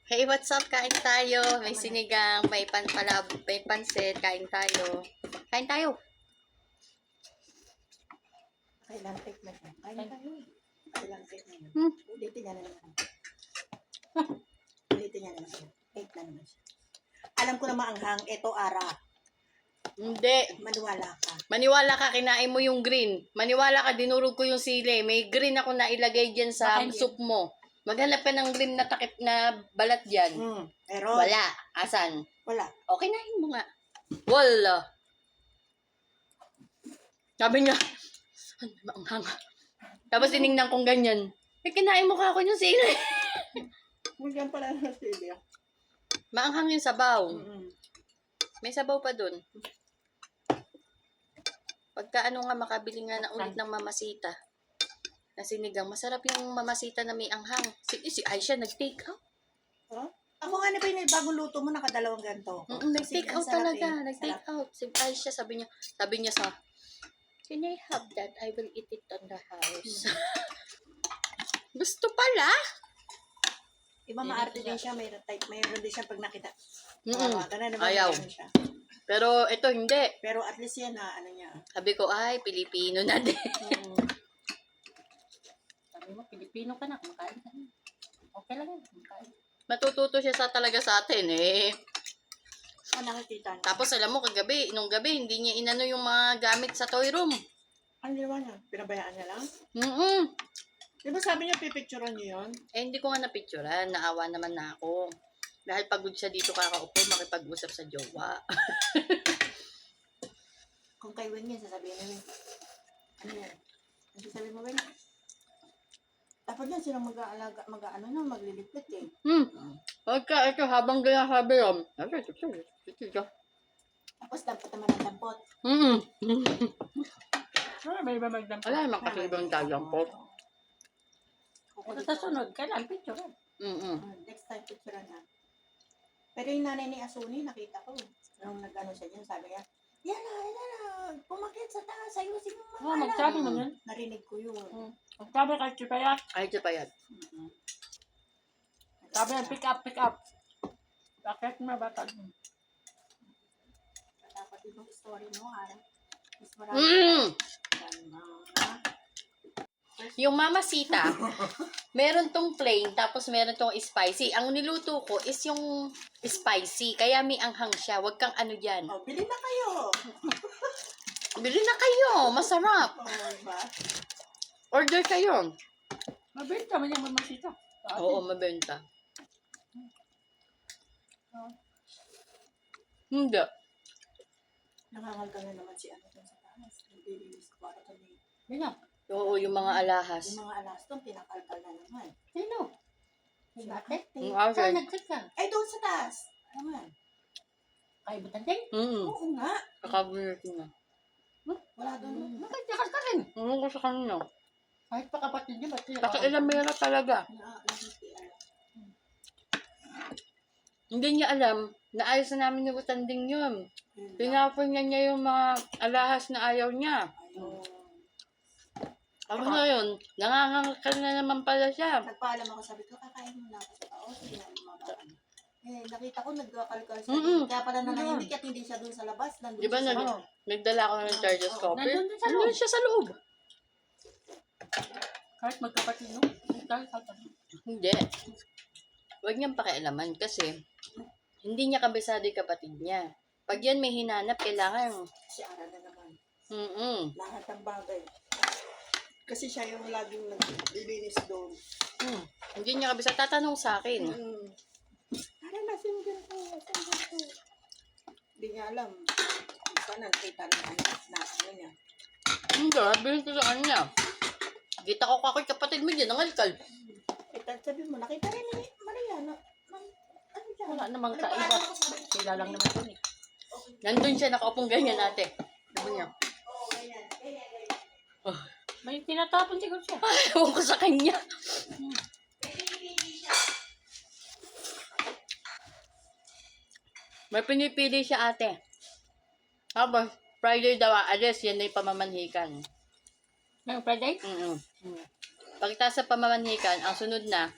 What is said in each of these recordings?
Hey, what's up? Kain tayo. May sinigang, may may pansit. Kain tayo. Kain tayo. Kailang take na siya. Kain tayo. Kailang take na yun. Ulitin niya na naman. Ulitin niya na naman. Take na naman siya. Alam ko na maanghang. Ito, Ara. Hindi. Maniwala ka. Maniwala ka, kinain mo yung green. Maniwala ka, dinurog ko yung sili. May green ako na ilagay dyan sa soup mo. Maghanap ka ng green na takip na balat dyan. Pero, Wala. Asan? wala. O, kinain mo nga. Wala. Sabi niya, ano, maanghang. Tapos tinignan kong ganyan. Eh, kinain mo ka ako yung sili. Magyan pala ng sili. Maanghang yung sabaw. May sabaw pa dun. Pagka ano nga, makabili nga na ulit ng mamasita na sinigang. Masarap yung mamasita na may anghang. Si Aisha nag-take out. Huh? Ako nga na ba yung bagong luto mo, nakadalawang ganito. Nag-take out talaga. Nag-take out. Si Aisha, sabi niya sa, can I have that? I will eat it on the house. Gusto pala. Iba maarte din siya, mayroon din siya pag nakita. Ayaw. Siya. Pero ito hindi. Pero at least yan na, ano niya. Sabi ko, ay, Pilipino na din. Sabi mo, Pilipino ka na, kumakain ka na. Okay lang yan, kumakain. Matututo siya talaga sa atin eh. Nakikita niya. Tapos alam mo, nung gabi, hindi niya inano yung mga gamit sa toy room. Ang ginawa niya? Pinabayaan niya lang? Di ba sabi niya pipicturean niyo yun? Eh, hindi ko nga napicturean. Naawa naman na ako. Dahil pagod siya dito kakaupo, makipag-usap sa jowa. Kung kay Weng yan, sasabihin namin. Ano yan? Ano sasabihin mo, Weng? Dapat yan silang maglilipit eh. Pagka ito, habang ginasabi yun. Tapos dapat naman ang dampot. May iba magdampot. Wala naman kasi ibang dadampot. Kung sa sunod, kailan picture? Next time picturean na. Pero yung nanay ni Asuni, nakita ko. Nung nag-ano siya dyan, sabi niya, yan na, pumakit sa taas, ayusin mo mga alam. Magsabi mo yun. Narinig ko yun. Magsabi kay Chipayat. Ay, siya pa yan. Sabi yan, pick up. Bakit mo bata? Dapat ibang story mo, Ara. Mas marami. Yung mamasita, meron tong plain, tapos meron tong spicy. Ang niluto ko is yung spicy, kaya may anghang siya. Huwag kang ano dyan. Oh, bili na kayo. Bili na kayo, masarap. Diba? Order kayo. Mabenta man yung mamasita. Oo, mabenta. Hindi. Nangangalga na naman si ano dun sa taas. Naglilinis ko para kami. Yan. Oo, yung mga alahas. Yung mga alas doon, pinakalkal na naman. Sino? Si Ate? Ang Saan akin. nag-check ka? Ay, doon sa taas. Naman. Kay Butanding? Oo nga. Kakabulit na. Wala doon. Nakatyakas ka rin. Ano ko sa kanina? Kahit pa kapatid niya, ba't siya? Kakailamera talaga. Hindi niya alam na ayos na namin yung tanding yun. Pinapon niya yung mga alahas na ayaw niya. Ako na yun, nangangakal na naman pala siya. Nagpaalam ako, sabi ko, kakain mo na ako sa tao. Sige na, lumabaan. Eh, nakita ko, nagkakalkal siya. Kaya pala nanahimik at hindi siya doon sa labas. Di ba nagdala ako ng charges coffee? Nandun din sa loob. Nandun siya sa loob. Kahit magkapatid, no? Kahit kapatid. Hindi. Huwag niyang pakialaman kasi hindi niya kabisado yung kapatid niya. Pag yan may hinanap, kailangan. Si Ara na naman. Lahat ng bagay. Kasi siya yung laging naglilinis doon. Hindi niya kabisado. Tatanong sa akin. Ara, nasin ganito. Hindi niya alam. Sana nakita na ano niya. Hindi, sabihin ko sa kanya. Kita ko kakoy kapatid mo dyan, nangalkal. Sabi mo, nakita rin ni Maria na ano dyan? Wala namang kaiba. Sila lang naman yun eh. Nandun siya, nakaupong ganyan ate. Sabi niya. Oo, ganyan. May tinatapon siguro siya. Ay, ewan ko sa kanya. May pinipili siya ate. Habang Friday daw, alis, yan na yung pamamanhikan. Ngayong Friday? Pagkatapos sa pamamanhikan, ang sunod na,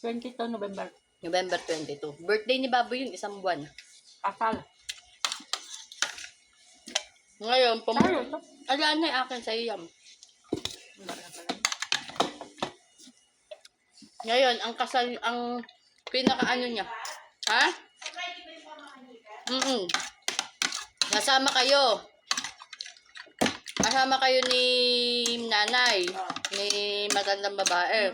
22 November. November 22. Birthday ni Baboy yun, isang buwan. Kasal. Ngayon, Tayo ito. Ala na yung akin sa'yo yan. Wala na pala. Ngayon, ang kasal, ang pinaka-ano niya. Ha? Nasama kayo. Kasama kayo ni nanay. Ni matandang babae.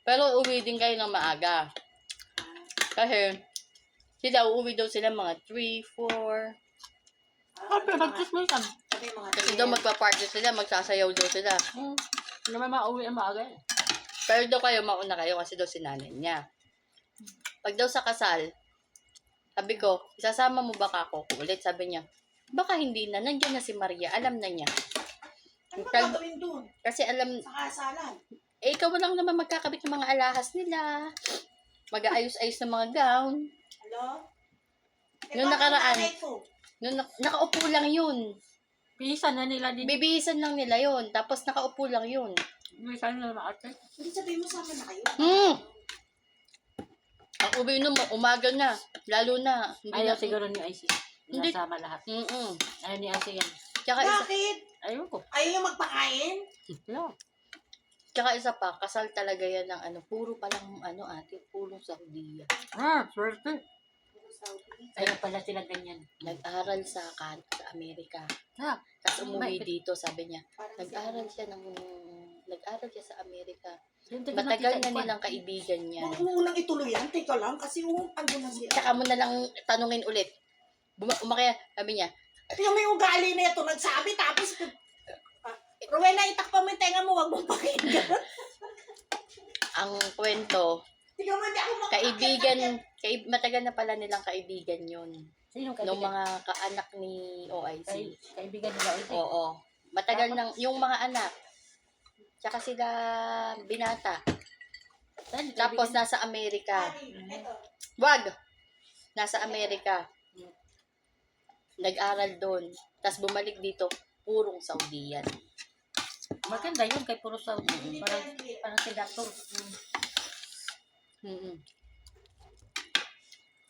Pero uwi din kayo ng maaga. Kasi, uuwi daw sila mga 3, 4. Siyempre, mag-Christmasan. Kasi daw magpa-party sila, magsasayaw daw sila. Hindi naman mauwi ang maaga eh. Pero daw kayo, mauna kayo kasi daw si nanay niya. Pag daw sa kasal, sabi ko, isasama mo ba ako ulit? Sabi niya, baka hindi na, nandiyan na si Maria, alam na niya. Ano ba gagawin doon? Kasi alam, Sa kasalan? ikaw lang naman magkakabit ng mga alahas nila. Mag-aayos-ayos ng mga gown. Hello? Yung nakaraan. Nakaupo lang yun. Pisan na nila din. Bibihisan lang nila yun. Tapos nakaupo lang yun. Pisan na naman ate. Hindi sabihin mo sama na kayo. Ang uwi nun, umaga na. Lalo na. Ayaw siguro ni IC. Hindi. Nasama lahat. Ayaw ni IC yan. Tsaka isa, Bakit? Ayaw ko. Ayaw yung magpakain? Yeah. tsaka isa pa, kasal talaga yan ng puro palang ate, puro Saudiya. Swerte. Ayaw pala sila ganyan. Nag-aral sa Amerika. Tapos umuwi dito, sabi niya, nag-aral siya sa Amerika. Matagal na nilang kaibigan niya. Huwag mo unang ituloy yan. Teka lang, kasi ando na siya. Tsaka mo na lang tanungin ulit. Umakaya, sabi niya, Yung may ugali na ito, nagsabi, tapos, Rowena, itakpa mo yung tenga mo, huwag mong pakinggan. ang kwento, Tingnan mo, hindi ako makakakita. matagal na pala nilang kaibigan yun. Sino Nung kaibigan? mga kaanak ni OIC. Kaibigan nila ito. Oo. Matagal nang, yung mga anak, tsaka sila binata. Tapos nasa Amerika. Ito. Wag! Nasa Amerika. Nag-aral doon. Tapos bumalik dito, purong Saudi yan. Maganda yun kay puro Saudi. Parang si Doctor.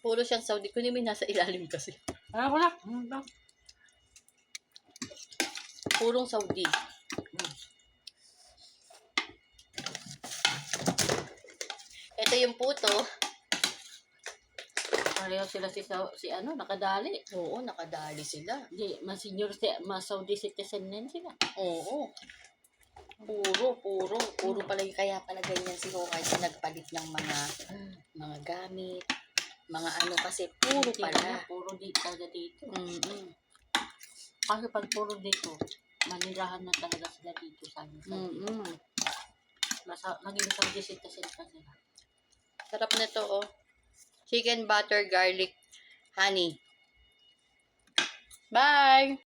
Puro siyang Saudi. Kunin mo yung nasa ilalim kasi. Wala. Purong Saudi. Ito yung puto. Pareho sila si nakadali. Oo, nakadali sila. Di, mas senior, mas Saudi citizen din sila. Oo. Puro pala yung kaya pala ganyan si Hokay sa nagpalit ng mga gamit, mga kasi puro pala. Puro dito, dito. Mm-mm. Kasi pag puro dito, manirahan na talaga sila dito sa amin. Mm-mm. Naging Saudi citizen pa sila. Sarap na to, oh. Chicken butter garlic honey. Bye!